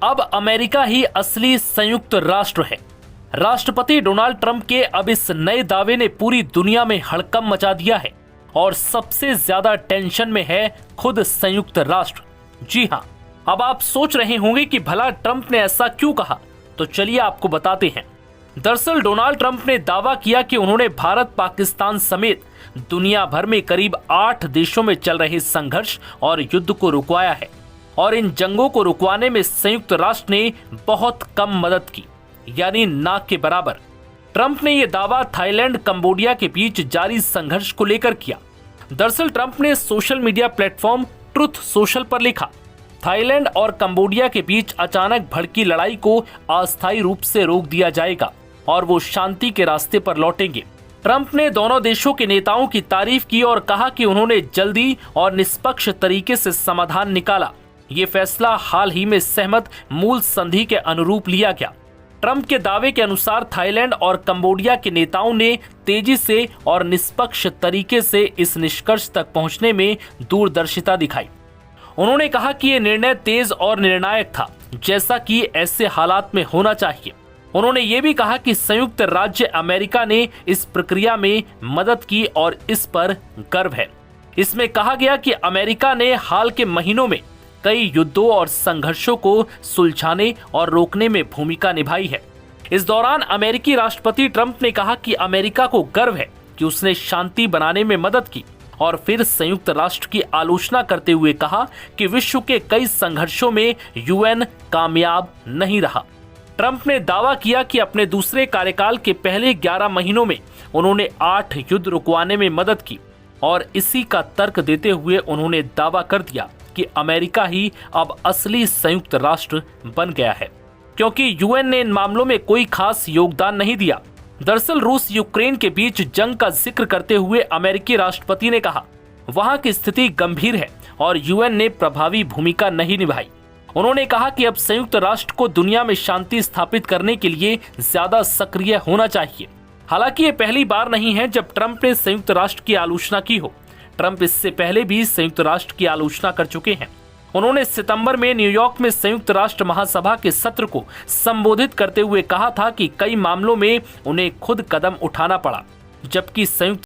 अब अमेरिका ही असली संयुक्त राष्ट्र है। राष्ट्रपति डोनाल्ड ट्रंप के अब इस नए दावे ने पूरी दुनिया में हड़कंप मचा दिया है और सबसे ज्यादा टेंशन में है खुद संयुक्त राष्ट्र। जी हां, अब आप सोच रहे होंगे कि भला ट्रंप ने ऐसा क्यों कहा, तो चलिए आपको बताते हैं। दरअसल डोनाल्ड ट्रंप ने दावा किया कि उन्होंने भारत, पाकिस्तान समेत दुनिया भर में करीब 8 देशों में चल रहे संघर्ष और युद्ध को रुकवाया है और इन जंगों को रुकवाने में संयुक्त राष्ट्र ने बहुत कम मदद की, यानी ना के बराबर। ट्रंप ने यह दावा थाईलैंड, कंबोडिया के बीच जारी संघर्ष को लेकर किया। दरअसल ट्रंप ने social media platform truth social पर लिखा, थाईलैंड और कंबोडिया के बीच अचानक भड़की लड़ाई को अस्थायी रूप से रोक दिया जाएगा और वो शांति के रास्ते पर लौटेंगे। ट्रंप ने दोनों देशों के नेताओं की तारीफ की और कहा कि उन्होंने जल्दी और निष्पक्ष तरीके से समाधान निकाला। ये फैसला हाल ही में सहमत मूल संधि के अनुरूप लिया गया। ट्रंप के दावे के अनुसार थाईलैंड और कंबोडिया के नेताओं ने तेजी से और निष्पक्ष तरीके से इस निष्कर्ष तक पहुंचने में दूरदर्शिता दिखाई। उन्होंने कहा कि यह निर्णय तेज और निर्णायक था, जैसा कि ऐसे हालात में होना चाहिए। उन्होंने ये भी कहा कि संयुक्त राज्य अमेरिका ने इस प्रक्रिया में मदद की और इस पर गर्व है। इसमें कहा गया कि अमेरिका ने हाल के महीनों में कई युद्धों और संघर्षों को सुलझाने और रोकने में भूमिका निभाई है। इस दौरान अमेरिकी राष्ट्रपति ट्रंप ने कहा कि अमेरिका को गर्व है कि उसने शांति बनाने में मदद की और फिर संयुक्त राष्ट्र की आलोचना करते हुए कहा कि विश्व के कई संघर्षों में यूएन कामयाब नहीं रहा। ट्रंप ने दावा किया कि अपने दूसरे कार्यकाल के पहले 11 महीनों में उन्होंने 8 युद्ध रुकवाने में मदद की और इसी का तर्क देते हुए उन्होंने दावा कर दिया कि अमेरिका ही अब असली संयुक्त राष्ट्र बन गया है, क्योंकि यूएन ने इन मामलों में कोई खास योगदान नहीं दिया। दरअसल रूस यूक्रेन के बीच जंग का जिक्र करते हुए अमेरिकी राष्ट्रपति ने कहा, वहां की स्थिति गंभीर है और यूएन ने प्रभावी भूमिका नहीं निभाई। उन्होंने कहा कि अब संयुक्त राष्ट्र को दुनिया में शांति स्थापित करने के लिए ज्यादा सक्रिय होना चाहिए। हालांकि ये पहली बार नहीं है जब ट्रंप ने संयुक्त राष्ट्र की आलोचना की हो। ट्रंप इससे पहले भी संयुक्त राष्ट्र की आलोचना कर चुके हैं। उन्होंने सितंबर में न्यूयॉर्क में संयुक्त राष्ट्र महासभा के सत्र को संबोधित करते हुए कहा था कि कई मामलों में उन्हें खुद कदम उठाना पड़ा, जबकि संयुक्त